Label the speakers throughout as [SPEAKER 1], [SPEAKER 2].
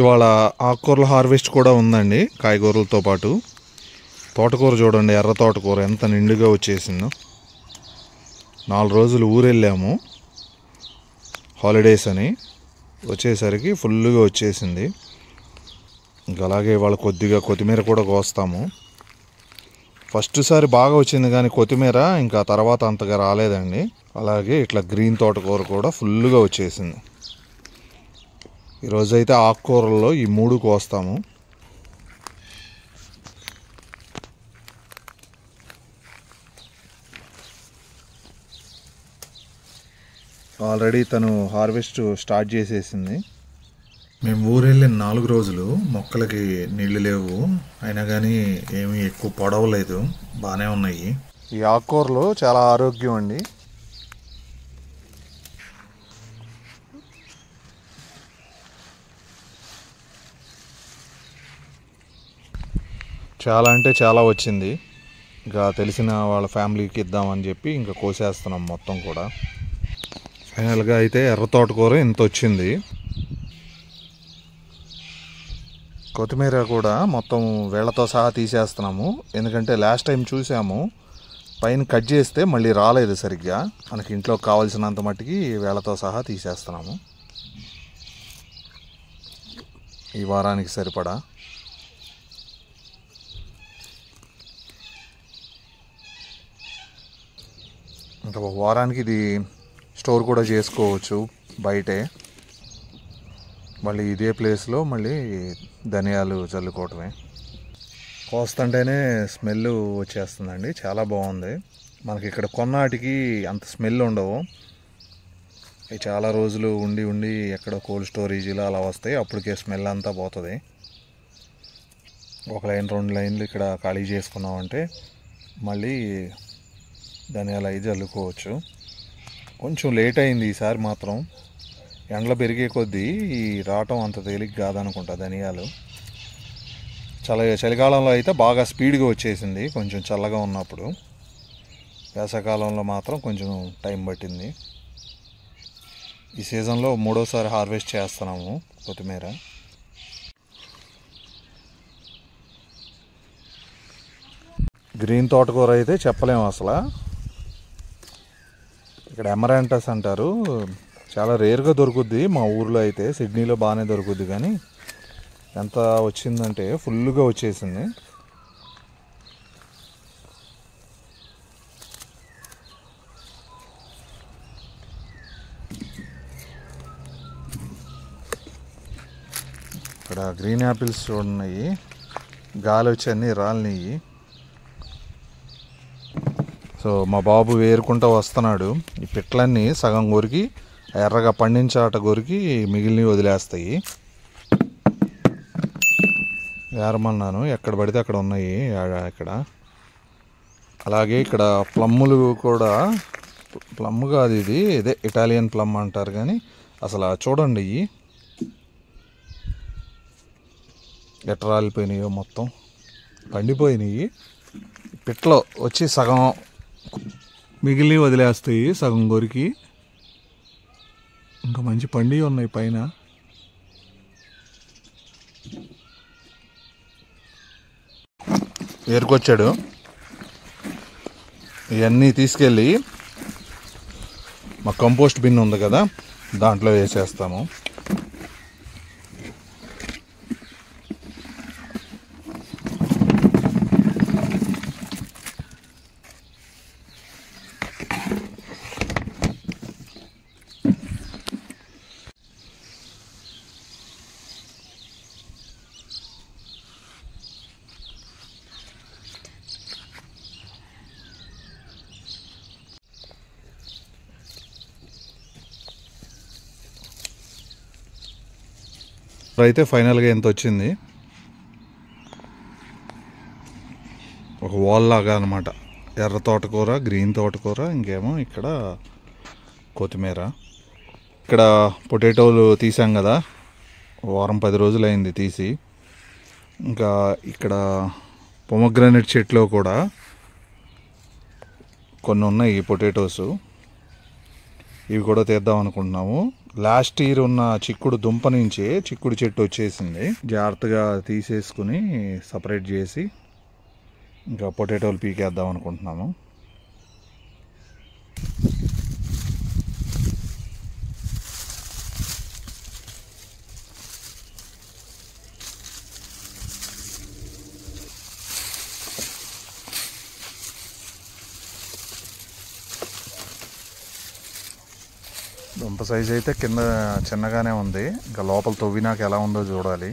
[SPEAKER 1] ఇవాళ ఆకుకూరల హార్వెస్ట్ కూడా ఉందండి, కాయగూరలతో పాటు. తోటకూర చూడండి, ఎర్ర తోటకూర ఎంత నిండుగా వచ్చేసిందో. 4 రోజులు ఊరెళ్ళాము హాలిడేస్ అని, వచ్చేసరికి ఫుల్గా వచ్చేసింది. ఇంకా అలాగే ఇవాళ కొద్దిగా కొత్తిమీర కూడా కోస్తాము. ఫస్ట్ సారి బాగా వచ్చింది కానీ కొత్తిమీర, ఇంకా తర్వాత అంతగా రాలేదండి. అలాగే ఇట్లా గ్రీన్ తోటకూర కూడా ఫుల్గా వచ్చేసింది. ఈరోజైతే ఆకుకూరల్లో ఈ 3 కోస్తాము. ఆల్రెడీ తను హార్వెస్ట్ స్టార్ట్ చేసేసింది. మేము ఊరెళ్ళిన 4 రోజులు మొక్కలకి నీళ్లు లేవు, అయినా కానీ ఏమీ ఎక్కువ పొడవలేదు, బాగానే ఉన్నాయి. ఈ ఆకుకూరలు చాలా ఆరోగ్యం అండి. చాలా అంటే చాలా వచ్చింది. ఇంకా తెలిసిన వాళ్ళ ఫ్యామిలీకి ఇద్దామని చెప్పి ఇంకా కోసేస్తున్నాం మొత్తం కూడా. ఫైనల్గా అయితే ఎర్ర తోటకూర ఇంత వచ్చింది. కొత్తిమీర కూడా మొత్తం వేళ్లతో సహా తీసేస్తున్నాము, ఎందుకంటే లాస్ట్ టైం చూసాము పైన కట్ చేస్తే మళ్ళీ రాలేదు సరిగ్గా. మనకి ఇంట్లో కావాల్సినంత మట్టికి వేళ్లతో సహా తీసేస్తున్నాము, ఈ వారానికి సరిపడా. ఇంకా ఒక వారానికి ఇది స్టోర్ కూడా చేసుకోవచ్చు బయటే. మళ్ళీ ఇదే ప్లేస్లో మళ్ళీ ధనియాలు చల్లుకోవటమే. కోస్తుంటేనే స్మెల్ వచ్చేస్తుందండి, చాలా బాగుంది. మనకి ఇక్కడ కొన్నాటికి అంత స్మెల్ ఉండవు, అవి చాలా రోజులు ఉండి ఉండి ఎక్కడో కోల్డ్ స్టోరేజీలో అలా వస్తాయి, అప్పటికే స్మెల్ అంతా పోతుంది. 1 లైన్ 2 లైన్లు ఇక్కడ ఖాళీ చేసుకున్నామంటే మళ్ళీ ధనియాలు అయితే చల్లుకోవచ్చు. కొంచెం లేట్ అయింది ఈసారి మాత్రం, ఎండలు పెరిగే కొద్దీ ఈ రావటం అంత తేలిక కాదనుకుంటా ధనియాలు. చలికాలంలో అయితే బాగా స్పీడ్గా వచ్చేసింది కొంచెం చల్లగా ఉన్నప్పుడు. వేసవికాలంలో మాత్రం కొంచెం టైం పట్టింది. ఈ సీజన్లో 3వసారి హార్వెస్ట్ చేస్తున్నాము కొత్తిమీర. గ్రీన్ తోటకూర అయితే చెప్పలేము అసలు. ఇక్కడ ఎమరాంటస్ అంటారు, చాలా రేర్గా దొరుకుద్ది. మా ఊర్లో అయితే సిడ్నీలో బాగానే దొరుకుద్ది, కానీ ఎంత వచ్చిందంటే ఫుల్గా వచ్చేసింది. ఇక్కడ గ్రీన్ యాపిల్స్ చూడున్నాయి, గాలి వచ్చి అన్నీ రాలినాయి. సో మా బాబు వేరుకుంటూ వస్తున్నాడు. ఈ పిట్లన్నీ సగం కొరికి ఎర్రగా పండించాట కొరికి మిగిలినవి వదిలేస్తాయి. వేరమన్నాను, ఎక్కడ పడితే అక్కడ ఉన్నాయి ఇక్కడ. అలాగే ఇక్కడ ప్లమ్ములు కూడా, ప్లమ్ కాదు ఇది, ఇదే ఇటాలియన్ ప్లమ్ అంటారు, కానీ అసలు చూడండి ఇవి ఎట్లా రాలిపోయినాయో, మొత్తం పండిపోయినాయి. పిట్లో వచ్చి సగం మిగిలినవి వదిలేస్తాయి, సగం కొరికి. ఇంకా మంచి పండి ఉన్నాయి పైన. ఏరుకొచ్చాడు, ఇవన్నీ తీసుకెళ్ళి మా కంపోస్ట్ బిన్ ఉంది కదా, దాంట్లో వేసేస్తాము. అయితే ఫైనల్గా ఎంత వచ్చింది, ఒక వాల్ లాగా అనమాట. ఎర్ర తోటకూర, గ్రీన్ తోటకూర, ఇంకేమో ఇక్కడ కొత్తిమీర. ఇక్కడ పొటాటోలు తీసాం కదా, వారం 10 రోజులు అయింది తీసి. ఇంకా ఇక్కడ పొమగ్రానైట్ చెట్లో కూడా కొన్ని ఉన్నాయి పొటాటోస్, ఇవి కూడా తీద్దాం అనుకుంటున్నాము. లాస్ట్ ఇయర్ ఉన్న చిక్కుడు దుంప నుంచి చిక్కుడు చెట్టు వచ్చేసింది. జాగ్రత్తగా తీసేసుకుని సపరేట్ చేసి ఇంకా పొటాటోలు పీకేద్దాం అనుకుంటున్నాము. దుంప సైజ్ అయితే కింద చిన్నగానే ఉంది, ఇంకా లోపల తవ్వినాక ఎలా ఉందో చూడాలి.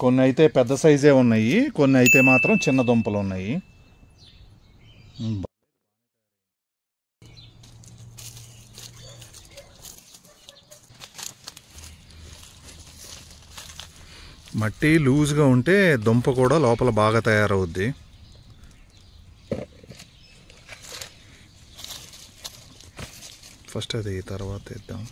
[SPEAKER 1] కొన్ని అయితే పెద్ద సైజే ఉన్నాయి, కొన్ని అయితే మాత్రం చిన్న దుంపలు ఉన్నాయి. మట్టి లూజ్గా ఉంటే దుంప కూడా లోపల బాగా తయారవుద్ది. ఫస్ట్ అది తర్వాత ఇద్దాం.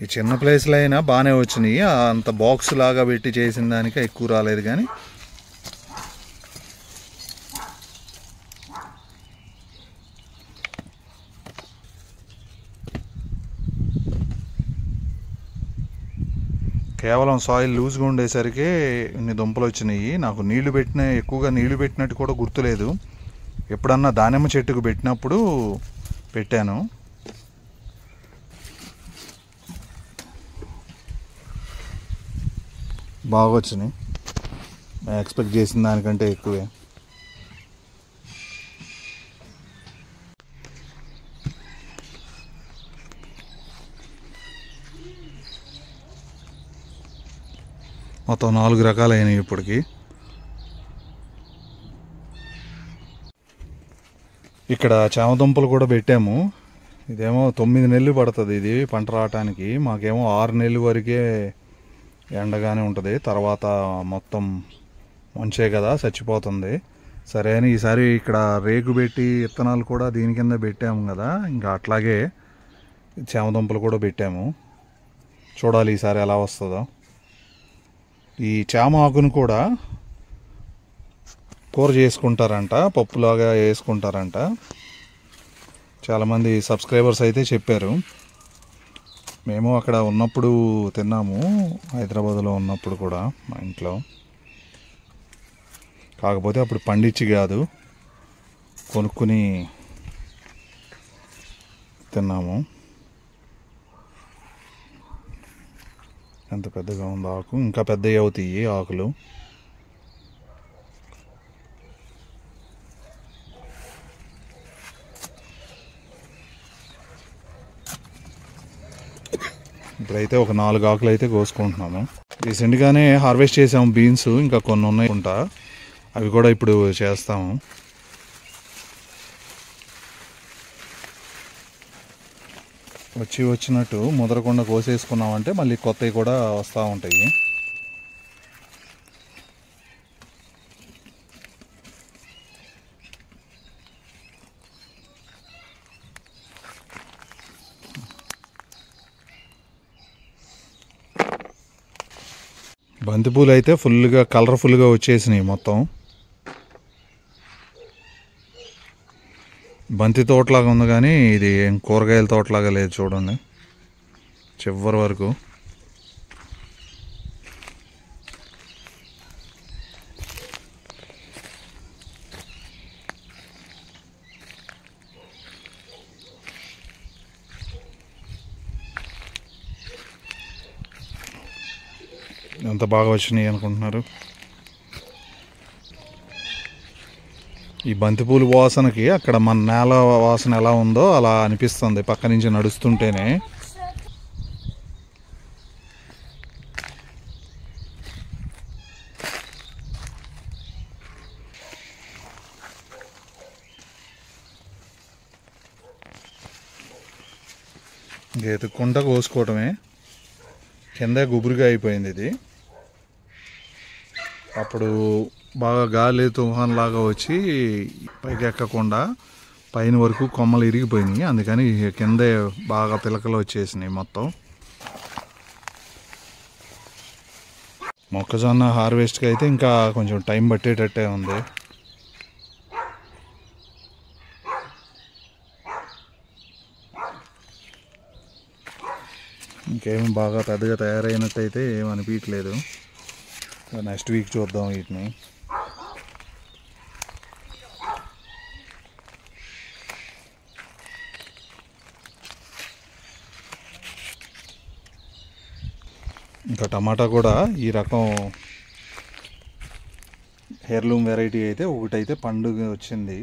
[SPEAKER 1] ఈ చిన్న ప్లేస్లో అయినా బాగానే వచ్చినాయి, అంత బాక్స్ లాగా పెట్టి చేసిన దానికి ఎక్కువ రాలేదు. కానీ కేవలం సాయిల్ లూజ్గా ఉండేసరికి ఇన్ని దుంపలు వచ్చినాయి. నాకు ఎక్కువగా నీళ్లు పెట్టినట్టు కూడా గుర్తులేదు. ఎప్పుడన్నా దానిమ్మ చెట్టుకు పెట్టినప్పుడు పెట్టాను. బాగా వచ్చినాయి, ఎక్స్పెక్ట్ చేసిన దానికంటే ఎక్కువే. మొత్తం 4 రకాలు అయినాయి ఇప్పటికి. ఇక్కడ చామదుంపలు కూడా పెట్టాము. ఇదేమో 9 నెలలు పడుతుంది ఇది పంట రావటానికి, మాకేమో 6 నెలల వరకే ఎండగానే ఉంటుంది. తర్వాత మొత్తం మంచే కదా, చచ్చిపోతుంది. సరే అని ఈసారి ఇక్కడ రేకు పెట్టి విత్తనాలు కూడా దీని కింద పెట్టాము కదా, ఇంకా అట్లాగే చామదుంపలు కూడా పెట్టాము. చూడాలి ఈసారి ఎలా వస్తుందో. ఈ చామ ఆకును కూడా కూర చేసుకుంటారంట, పప్పులాగా వేసుకుంటారంట. చాలామంది సబ్స్క్రైబర్స్ అయితే చెప్పారు. మేము అక్కడ ఉన్నప్పుడు తిన్నాము, హైదరాబాద్లో ఉన్నప్పుడు కూడా మా ఇంట్లో. కాకపోతే అప్పుడు పండించి కాదు, కొనుక్కుని తిన్నాము. ఎంత పెద్దగా ఉంది ఆకు, ఇంకా పెద్దవి అవుతాయి ఆకులు. ఇప్పుడైతే ఒక 4 ఆకులు అయితే కోసుకుంటున్నాము. రీసెంట్గానే హార్వెస్ట్ చేసాము బీన్స్, ఇంకా కొన్ని ఉన్నాయి ఉంటా, అవి కూడా ఇప్పుడు చేస్తాము. వచ్చినట్టు ముదరకుండా కోసేసుకున్నామంటే మళ్ళీ కొత్తవి కూడా వస్తూ ఉంటాయి. బంతిపూలు అయితే ఫుల్గా కలర్ఫుల్గా వచ్చేసినాయి. మొత్తం బంతి తోటలాగా ఉంది, కానీ ఇది కూరగాయల తోటలాగా లేదు. చూడండి చివరి వరకు. ఎంత బాగా వచ్చినాయి అనుకుంటున్నారు. ఈ బంతిపూలు వాసనకి అక్కడ మన నేల వాసన ఎలా ఉందో అలా అనిపిస్తుంది పక్క నుంచి నడుస్తుంటేనే. ఎత్తుక్కుంటా కోసుకోవటమే. కింద గుబురుగా అయిపోయింది ఇది. అప్పుడు బాగా గాలి తుఫాన్ లాగా వచ్చి పైకి ఎక్కకుండా పైన వరకు కొమ్మలు ఇరిగిపోయినాయి. అందుకని కిందే బాగా పిలకలు వచ్చేసినాయి మొత్తం. మొక్కజొన్న హార్వెస్ట్కి అయితే ఇంకా కొంచెం టైం పట్టేటట్టే ఉంది. ఇంకేం బాగా పెద్దగా తయారైనట్టయితే ఏం అనిపించట్లేదు. నెక్స్ట్ వీక్ చూద్దాం వీటిని. ఇంకా టమాటా కూడా ఈ రకం హెయిర్లూమ్ వెరైటీ అయితే ఒకటైతే పండుగ వచ్చింది.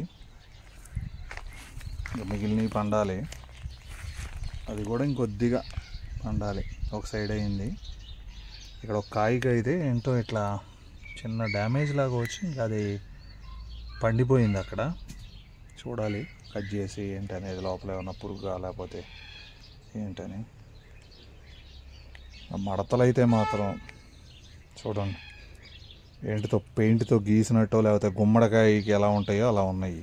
[SPEAKER 1] మిగిలినవి పండాలి. అది కూడా ఇంకొద్దిగా పండాలి. ఒక సైడ్ అయింది. ఇక్కడ ఒక కాయకి అయితే ఏంటో ఇట్లా చిన్న డ్యామేజ్ లాగా వచ్చి ఇంకా అది పండిపోయింది. అక్కడ చూడాలి కట్ చేసి ఏంటనేది, లోపల ఏమన్నా పురుగా లేకపోతే ఏంటని. మడతలు అయితే మాత్రం చూడండి, ఏంటితో పెయింట్తో గీసినట్టు లేకపోతే గుమ్మడికాయకి ఎలా ఉంటాయో అలా ఉన్నాయి.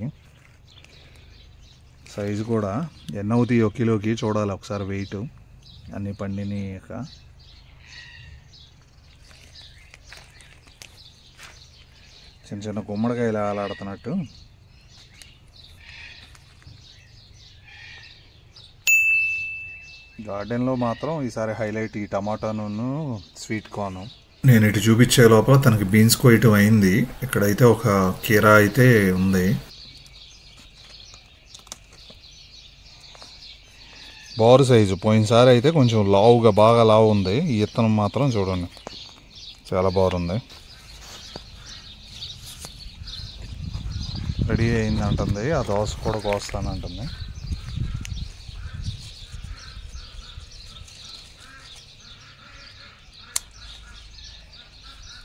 [SPEAKER 1] సైజు కూడా ఎన్ని అవుతాయి కిలోకి చూడాలి ఒకసారి వెయిట్. అన్నీ పండినాక చిన్న చిన్న గుమ్మడికాయలు ఆలాడుతున్నట్టు. గార్డెన్లో మాత్రం ఈసారి హైలైట్ ఈ టమాటాను స్వీట్ కార్న్. నేను ఇటు చూపించే లోపల తనకి బీన్స్ కోయటం అయింది. ఇక్కడైతే ఒక కీరా అయితే ఉంది. Bore size. పోయినసారి అయితే కొంచెం లావుగా బాగా లావు ఉంది. ఈ విత్తనం మాత్రం చూడండి చాలా బాగుంది. రెడీ అయింది అంటుంది. ఆ దోస కూడా కోస్తానంటుంది.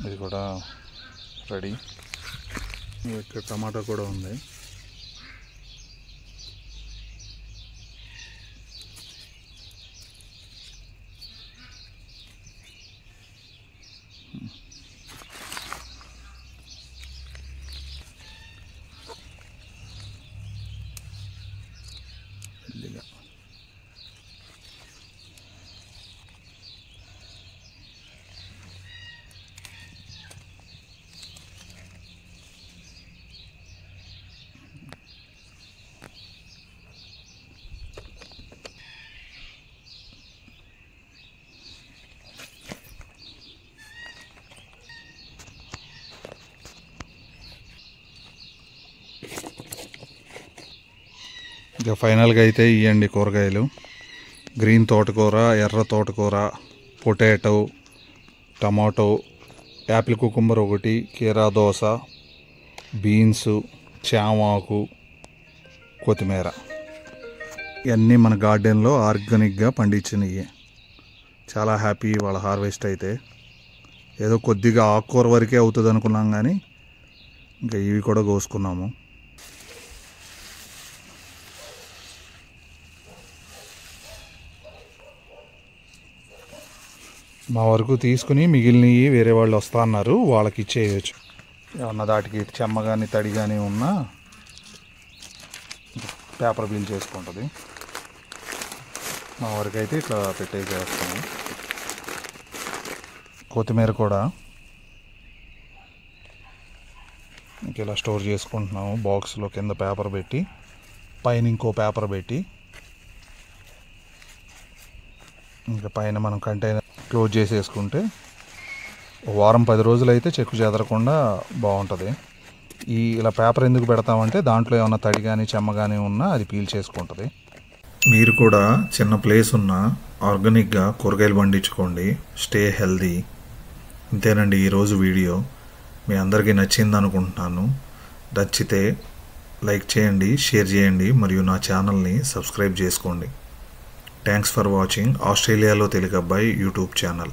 [SPEAKER 1] ఇది కూడా రెడీ. ఇక్కడ టమాటా కూడా ఉంది. ఇక ఫైనల్గా అయితే ఇవ్వండి కూరగాయలు. గ్రీన్ తోటకూర, ఎర్ర తోటకూర, పొటాటో, టమాటో, యాపిల్ కుకుంబర్ ఒకటి, కీరా దోస, బీన్స్, చామాకు, కొత్తిమీర. ఇవన్నీ మన గార్డెన్లో ఆర్గానిక్గా పండించినవి. చాలా హ్యాపీ వాళ్ళ హార్వెస్ట్ అయితే. ఏదో కొద్దిగా ఆకుకూర వరకే అవుతుంది అనుకున్నాం కానీ ఇంకా ఇవి కూడా కోసుకున్నాము. మా వరకు తీసుకుని మిగిలినవి వేరే వాళ్ళు వస్తా అన్నారు, వాళ్ళకి ఇచ్చేయచ్చు. ఏమన్నా దాటికి చెమ్మ కానీ తడి కానీ ఉన్నా పేపర్ బిల్ చేసుకుంటుంది. మా వరకు అయితే ఇట్లా పెట్టేసేస్తాము. కొత్తిమీర కూడా ఇలా స్టోర్ చేసుకుంటున్నాము బాక్స్లో. కింద పేపర్ పెట్టి పైన ఇంకో పేపర్ పెట్టి ఇంకా పైన మనం కంటైనర్ క్లోజ్ చేసేసుకుంటే వారం 10 రోజులు అయితే చెక్కు చెదరకుండా బాగుంటుంది. ఇలా పేపర్ ఎందుకు పెడతామంటే దాంట్లో ఏమైనా తడి కానీ చెమ్మ కానీ ఉన్నా అది పీల్ చేసుకుంటుంది. మీరు కూడా చిన్న ప్లేస్ ఉన్న ఆర్గానిక్గా కూరగాయలు పండించుకోండి. Stay healthy. ఇంతేనండి ఈరోజు వీడియో. మీ అందరికీ నచ్చింది అనుకుంటున్నాను. నచ్చితే లైక్ చేయండి, షేర్ చేయండి మరియు నా ఛానల్ని సబ్స్క్రైబ్ చేసుకోండి. థ్యాంక్స్ ఫర్ వాచింగ్ ఆస్ట్రేలియాలో తెలుగు అబ్బాయి యూట్యూబ్ ఛానల్.